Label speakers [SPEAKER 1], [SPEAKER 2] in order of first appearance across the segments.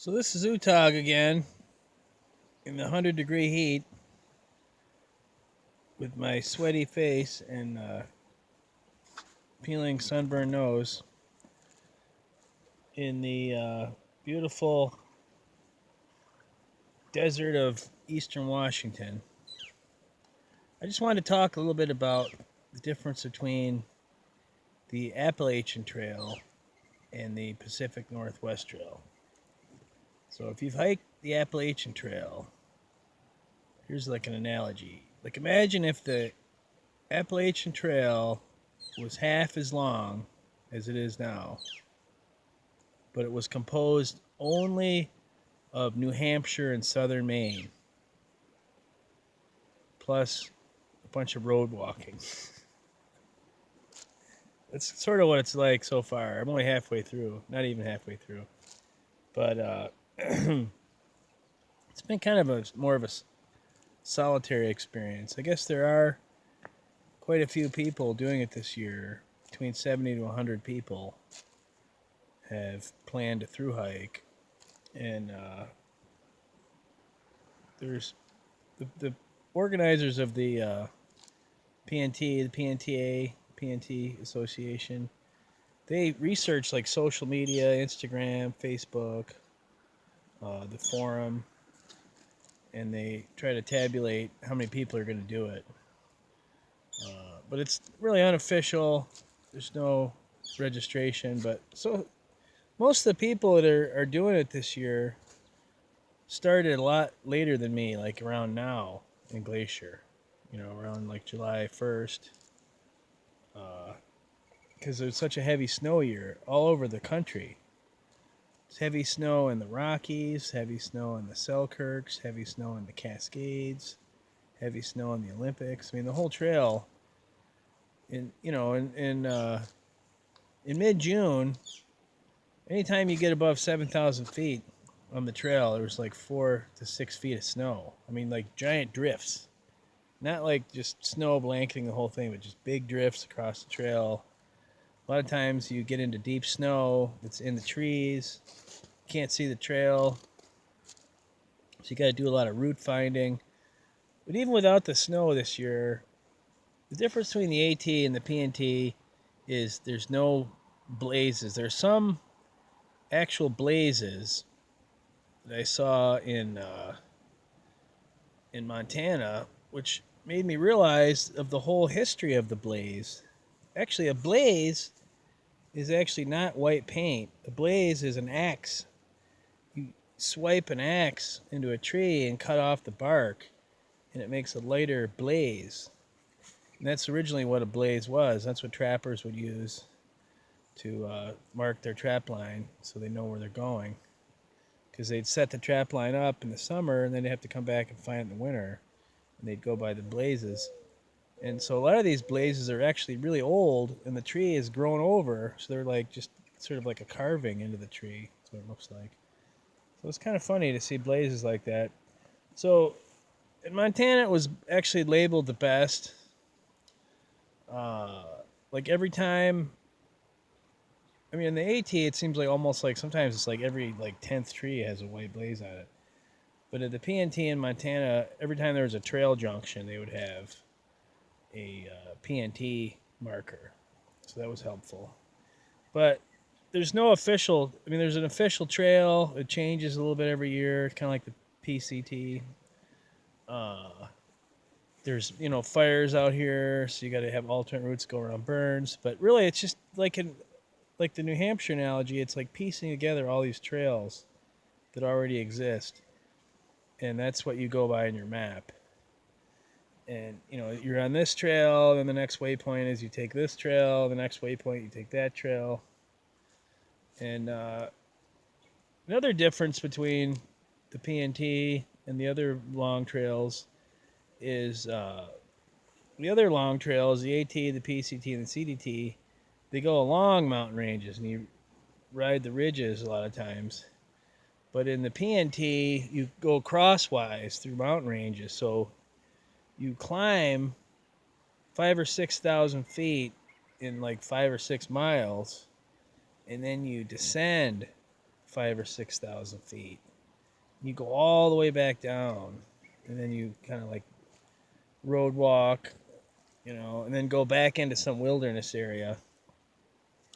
[SPEAKER 1] So this is Utah again in the 100-degree heat with my sweaty face and peeling sunburned nose in the beautiful desert of eastern Washington. I just wanted to talk a little bit about the difference between the Appalachian Trail and the Pacific Northwest Trail. So if you've hiked the Appalachian Trail, here's like an analogy. Like imagine if the Appalachian Trail was half as long as it is now, but it was composed only of New Hampshire and southern Maine, plus a bunch of road walking. That's sort of what it's like so far. I'm only halfway through, not even halfway through. But it's been kind of more of a solitary experience. I guess there are quite a few people doing it this year. Between 70 to 100 people have planned a thru hike. And there's the organizers of the PNT, the PNTA, PNT Association. They research like social media, Instagram, Facebook, the forum, and they try to tabulate how many people are going to do it. But it's really unofficial. There's no registration. But so most of the people that are doing it this year started a lot later than me, like around now in Glacier, around like July 1st. Because there's such a heavy snow year all over the country. It's heavy snow in the Rockies, heavy snow in the Selkirks, heavy snow in the Cascades, heavy snow in the Olympics. I mean, the whole trail. In mid-June, anytime you get above 7,000 feet on the trail, there was like 4 to 6 feet of snow. I mean, like giant drifts. Not like just snow blanketing the whole thing, but just big drifts across the trail. A lot of times you get into deep snow that's in the trees. You can't see the trail. So you got to do a lot of route finding. But even without the snow this year, the difference between the AT and the PNT is there's no blazes. There's some actual blazes that I saw in Montana, which made me realize of the whole history of the blaze. Actually, a blaze is actually not white paint. A blaze is an axe. You swipe an axe into a tree and cut off the bark, and it makes a lighter blaze. And that's originally what a blaze was. That's what trappers would use to mark their trap line so they know where they're going. Because they'd set the trap line up in the summer, and then they'd have to come back and find it in the winter. And they'd go by the blazes. And so a lot of these blazes are actually really old, and the tree is grown over, so they're like just sort of like a carving into the tree. That's what it looks like. So it's kind of funny to see blazes like that. So in Montana, it was actually labeled the best. Like every time, I mean, in the AT, it seems like almost like sometimes it's like every like 10th tree has a white blaze on it. But at the PNT in Montana, every time there was a trail junction, they would have a PNT marker. So that was helpful. But there's no official, I mean, there's an official trail. It changes a little bit every year, kind of like the PCT. There's, fires out here, so you got to have alternate routes go around burns. But really, it's just like the New Hampshire analogy. It's like piecing together all these trails that already exist. And that's what you go by in your map. And, you're on this trail, then the next waypoint is you take this trail, the next waypoint you take that trail. And another difference between the PNT and the other long trails is the other long trails, the AT, the PCT, and the CDT, they go along mountain ranges, and you ride the ridges a lot of times. But in the PNT, you go crosswise through mountain ranges, so you climb 5,000 or 6,000 feet in like 5 or 6 miles, and then you descend 5 or 6,000 feet. You go all the way back down, and then you kind of like road walk, and then go back into some wilderness area.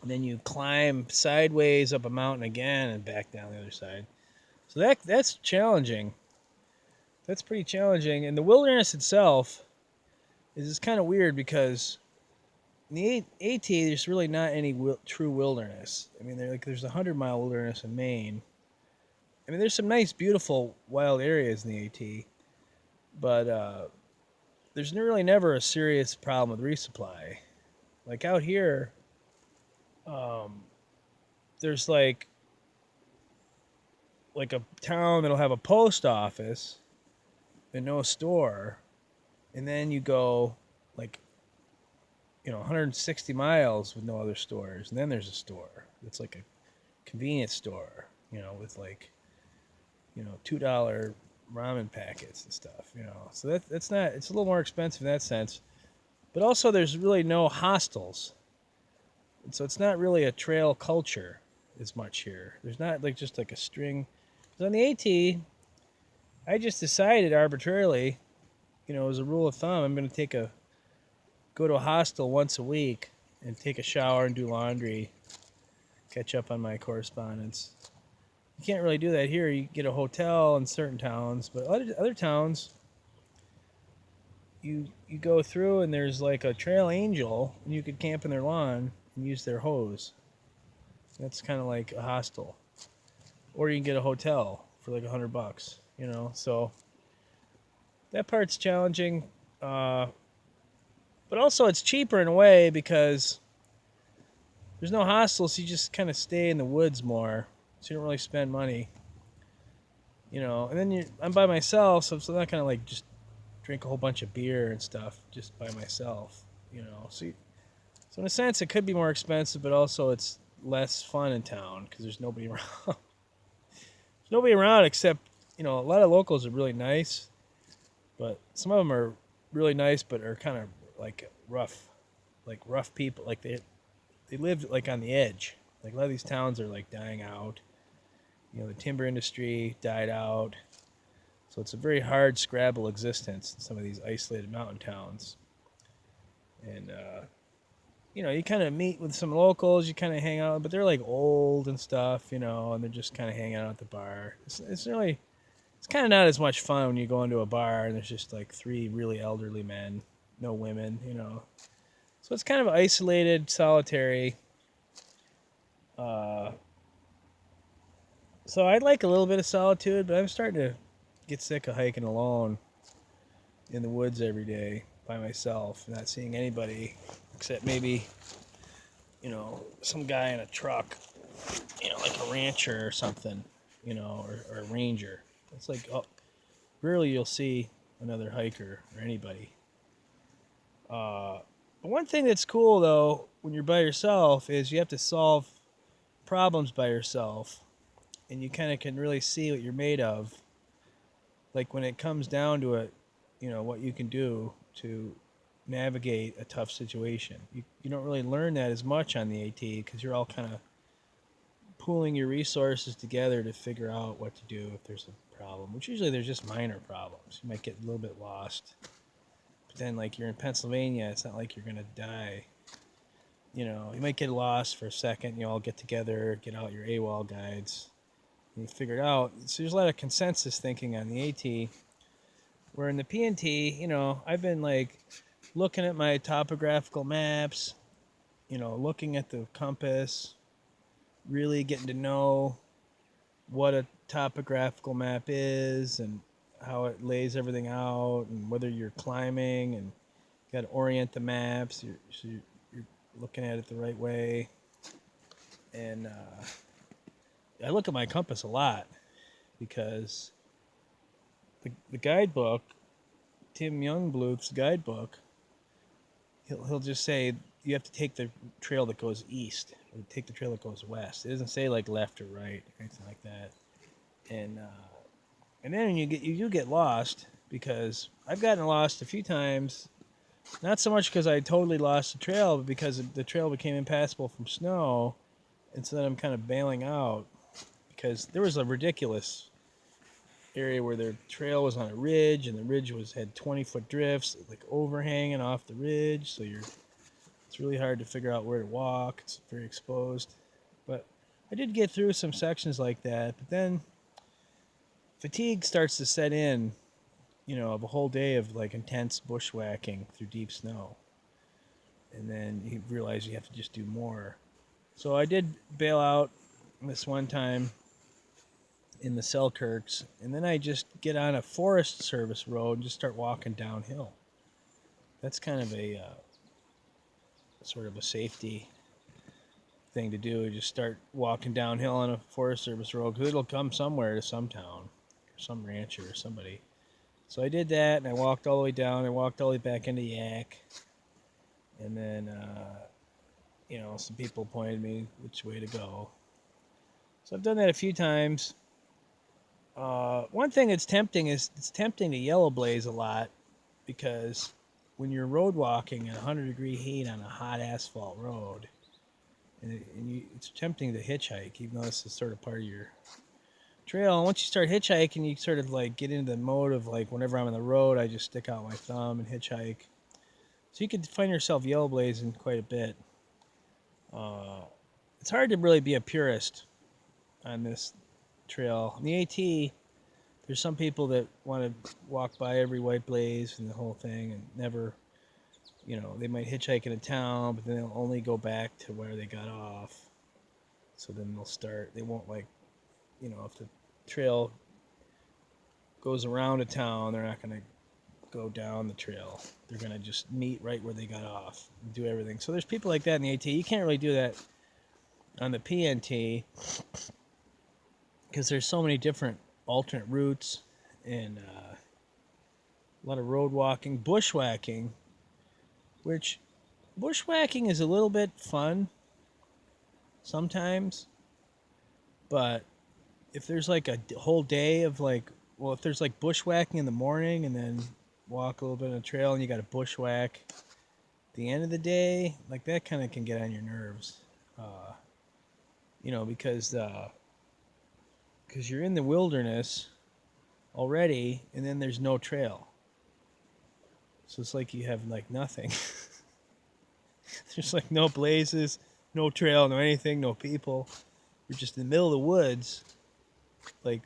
[SPEAKER 1] And then you climb sideways up a mountain again and back down the other side. So that's challenging. That's pretty challenging. And the wilderness itself is kind of weird because in the AT, there's really not any true wilderness. I mean, there's a 100-mile wilderness in Maine. I mean, there's some nice, beautiful, wild areas in the AT, but there's really never a serious problem with resupply. Like out here, there's like a town that'll have a post office and no store, and then you go like 160 miles with no other stores, and then there's a store that's like a convenience store, with like $2 ramen packets and stuff, so that's not, it's a little more expensive in that sense, but also there's really no hostels, and so it's not really a trail culture as much here. There's not like just like a string. Because on the AT, I just decided arbitrarily, as a rule of thumb, I'm going to go to a hostel once a week and take a shower and do laundry, catch up on my correspondence. You can't really do that here. You get a hotel in certain towns, but other towns, you go through and there's like a trail angel, and you could camp in their lawn and use their hose. That's kind of like a hostel. Or you can get a hotel for like $100, so that part's challenging. But also it's cheaper in a way because there's no hostels, so you just kind of stay in the woods more, so you don't really spend money, and then I'm by myself, so I'm not gonna like just drink a whole bunch of beer and stuff just by myself, so in a sense it could be more expensive, but also it's less fun in town because there's nobody around. There's nobody around except, a lot of locals are really nice, but some of them are really nice but are kind of like rough people. Like they live like on the edge. Like a lot of these towns are like dying out. The timber industry died out, so it's a very hard scrabble existence in some of these isolated mountain towns. And you kind of meet with some locals, you kind of hang out, but they're like old and stuff, and they're just kind of hanging out at the bar. It's kind of not as much fun when you go into a bar and there's just like 3 really elderly men, no women, So it's kind of isolated, solitary. So I'd like a little bit of solitude, but I'm starting to get sick of hiking alone in the woods every day by myself, not seeing anybody except maybe, some guy in a truck, like a rancher or something, or a ranger. It's like, rarely you'll see another hiker or anybody. But one thing that's cool, though, when you're by yourself is you have to solve problems by yourself, and you kind of can really see what you're made of. Like when it comes down to it, what you can do to navigate a tough situation. You don't really learn that as much on the AT because you're all kind of pooling your resources together to figure out what to do if there's a problem, which usually there's just minor problems. You might get a little bit lost. But then, like, you're in Pennsylvania, it's not like you're going to die. You might get lost for a second, you all get together, get out your AWOL guides, and you figure it out. So there's a lot of consensus thinking on the AT, where in the PNT, I've been, like, looking at my topographical maps, looking at the compass, really getting to know what a topographical map is and how it lays everything out, and whether you're climbing, and you got to orient the maps so you're looking at it the right way. And I look at my compass a lot because the guidebook, Tim Youngbluth's guidebook, he'll just say you have to take the trail that goes east or take the trail that goes west. It doesn't say like left or right or anything like that. And then you get lost, because I've gotten lost a few times, not so much because I totally lost the trail, but because the trail became impassable from snow, and so then I'm kind of bailing out because there was a ridiculous area where their trail was on a ridge, and the ridge had 20-foot drifts, like overhanging off the ridge. So it's really hard to figure out where to walk. It's very exposed. But I did get through some sections like that. But then fatigue starts to set in, of a whole day of like intense bushwhacking through deep snow. And then you realize you have to just do more. So I did bail out this one time in the Selkirks, and then I just get on a Forest Service road and just start walking downhill. That's kind of a sort of a safety thing to do. Just start walking downhill on a Forest Service road, because it'll come somewhere to some town or some rancher or somebody. So I did that, and I walked all the way down. I walked all the way back into Yak, and then some people pointed me which way to go. So I've done that a few times. One thing that's tempting is it's tempting to yellow blaze a lot, because when you're road walking in 100-degree heat on a hot asphalt road, it's tempting to hitchhike, even though this is sort of part of your trail. And once you start hitchhiking, you sort of like get into the mode of like, whenever I'm on the road, I just stick out my thumb and hitchhike. So you could find yourself yellow blazing quite a bit. It's hard to really be a purist on this trail. On the AT, there's some people that want to walk by every white blaze and the whole thing, and never, they might hitchhike in a town, but then they'll only go back to where they got off. So then they won't if the trail goes around a town, they're not going to go down the trail. They're going to just meet right where they got off and do everything. So there's people like that in the AT. You can't really do that on the PNT, because there's so many different alternate routes, and a lot of road walking, bushwhacking, which bushwhacking is a little bit fun sometimes, but if there's like a whole day of if there's like bushwhacking in the morning and then walk a little bit on the trail, and you got to bushwhack at the end of the day, like that kind of can get on your nerves, because you're in the wilderness already, and then there's no trail. So it's like you have like nothing. There's like no blazes, no trail, no anything, no people. You're just in the middle of the woods, like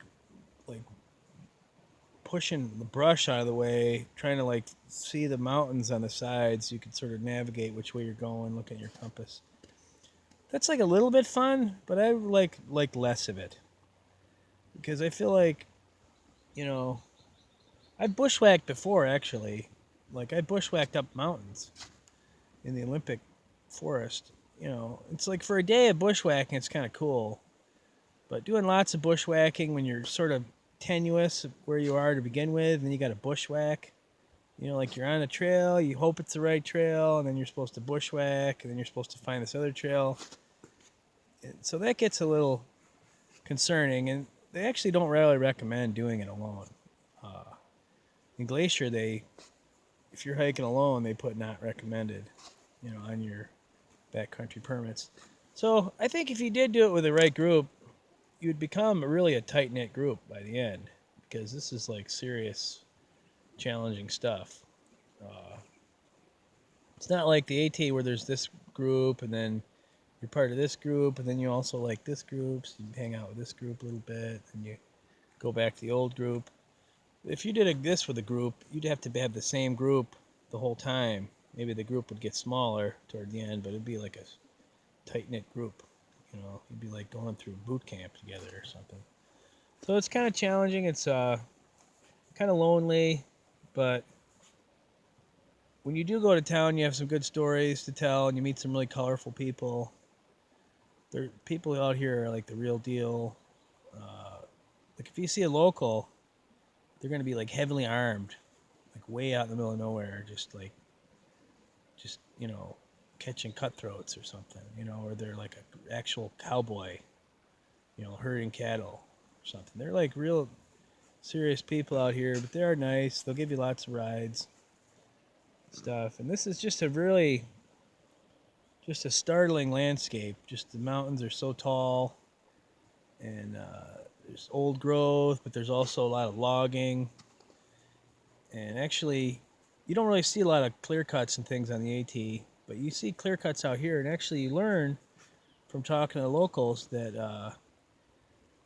[SPEAKER 1] pushing the brush out of the way, trying to like see the mountains on the sides so you can sort of navigate which way you're going, look at your compass. That's like a little bit fun, but I like less of it. Because I feel like, I've bushwhacked before, actually. Like, I bushwhacked up mountains in the Olympic forest. It's like for a day of bushwhacking, it's kind of cool. But doing lots of bushwhacking when you're sort of tenuous where you are to begin with, and then you got to bushwhack. Like you're on a trail, you hope it's the right trail, and then you're supposed to bushwhack, and then you're supposed to find this other trail. So that gets a little concerning, and they actually don't really recommend doing it alone. In Glacier, if you're hiking alone, they put not recommended, on your backcountry permits. So I think if you did do it with the right group, you'd become really a tight-knit group by the end, because this is like serious, challenging stuff. It's not like the AT where there's this group, and then you're part of this group, and then you also like this group, so you hang out with this group a little bit, and you go back to the old group. If you did this with a group, you'd have to have the same group the whole time. Maybe the group would get smaller toward the end, but it'd be like a tight-knit group. You'd be like going through boot camp together or something. So it's kind of challenging. It's kind of lonely, but when you do go to town, you have some good stories to tell, and you meet some really colorful people. People out here are like the real deal. Like if you see a local, they're going to be like heavily armed, like way out in the middle of nowhere, just catching cutthroats or something, or they're like an actual cowboy, herding cattle or something. They're like real serious people out here, but they are nice. They'll give you lots of rides, stuff. And this is just a startling landscape. Just the mountains are so tall. and there's old growth, but there's also a lot of logging. And actually, you don't really see a lot of clear cuts and things on the AT, but you see clear cuts out here, and actually you learn from talking to locals that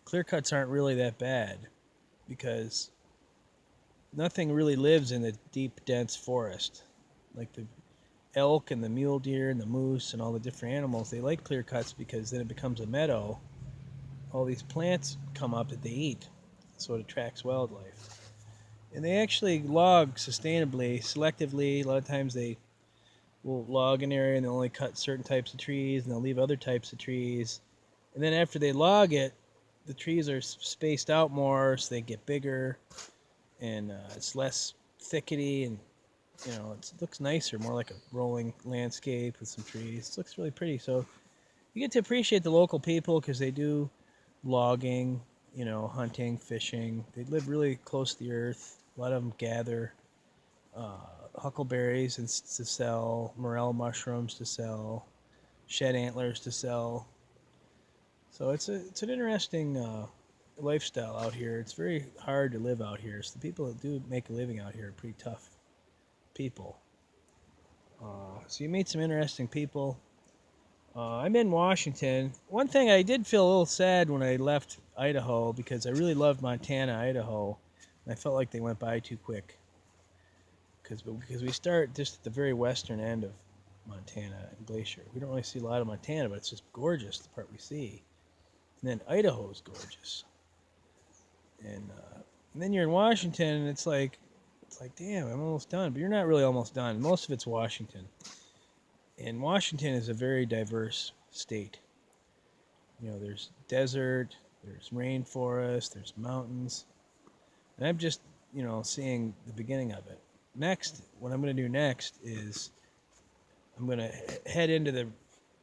[SPEAKER 1] clear cuts aren't really that bad because nothing really lives in the deep, dense forest. Like the elk and the mule deer and the moose and all the different animals, they like clear cuts because then it becomes a meadow. All these plants come up that they eat, so it attracts wildlife. And they actually log sustainably, selectively. A lot of times they will log an area and they'll only cut certain types of trees and they'll leave other types of trees. And then after they log it, the trees are spaced out more so they get bigger and it's less thickety and it looks nicer, more like a rolling landscape with some trees. It looks really pretty. So you get to appreciate the local people because they do logging, hunting, fishing. They live really close to the earth. A lot of them gather huckleberries to sell, morel mushrooms to sell, shed antlers to sell. So it's an interesting lifestyle out here. It's very hard to live out here. So the people that do make a living out here are pretty tough people. So you meet some interesting people. I'm in Washington. One thing I did feel a little sad when I left Idaho because I really loved Montana, Idaho, and I felt like they went by too quick. Because we start just at the very western end of Montana and Glacier. We don't really see a lot of Montana, but it's just gorgeous, the part we see. And then Idaho is gorgeous. And then you're in Washington, and it's like, damn, I'm almost done. But you're not really almost done. Most of it's Washington. And Washington is a very diverse state. There's desert, there's rainforest, there's mountains. And I'm just, seeing the beginning of it. Next, what I'm going to do next is I'm going to head into the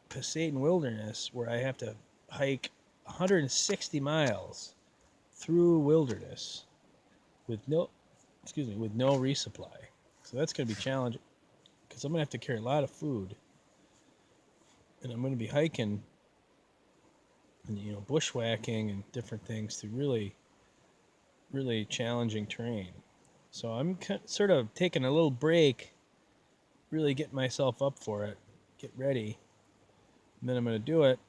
[SPEAKER 1] Passaic Wilderness where I have to hike 160 miles through wilderness with no resupply. So that's going to be challenging because I'm going to have to carry a lot of food. And I'm going to be hiking and bushwhacking and different things through really, really challenging terrain. So I'm sort of taking a little break, really getting myself up for it, get ready, and then I'm going to do it.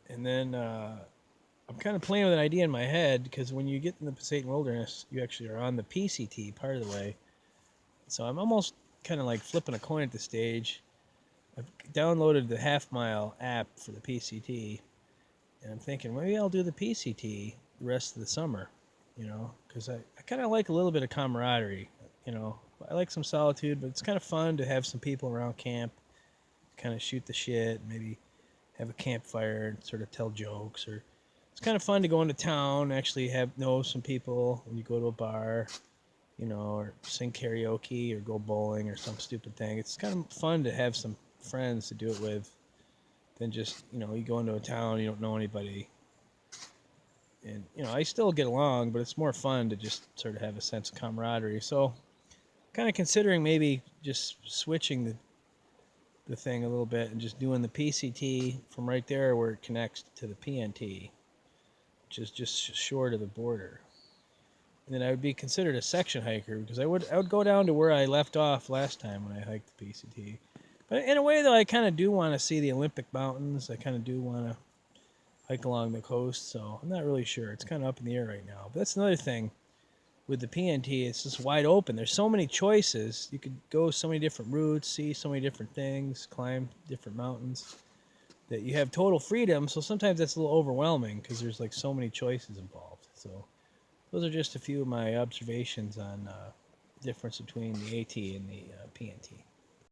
[SPEAKER 1] And then I'm kind of playing with an idea in my head because when you get in the Passaic Wilderness, you actually are on the PCT part of the way. So I'm almost kind of like flipping a coin at this stage. I've downloaded the Half Mile app for the PCT, and I'm thinking maybe I'll do the PCT the rest of the summer, because I kind of like a little bit of camaraderie. I like some solitude, but it's kind of fun to have some people around camp, kind of shoot the shit, maybe have a campfire and sort of tell jokes. Or it's kind of fun to go into town, actually know some people when you go to a bar, or sing karaoke or go bowling or some stupid thing. It's kind of fun to have some friends to do it with than just you go into a town, you don't know anybody, and I still get along, but it's more fun to just sort of have a sense of camaraderie. So kind of considering maybe just switching the thing a little bit and just doing the PCT from right there where it connects to the PNT, which is just short of the border. And then I would be considered a section hiker because I would go down to where I left off last time when I hiked the PCT. But in a way, though, I kind of do want to see the Olympic Mountains. I kind of do want to hike along the coast, so I'm not really sure. It's kind of up in the air right now. But that's another thing with the PNT. It's just wide open. There's so many choices. You could go so many different routes, see so many different things, climb different mountains, that you have total freedom. So sometimes that's a little overwhelming because there's like so many choices involved. So those are just a few of my observations on the difference between the AT and the PNT.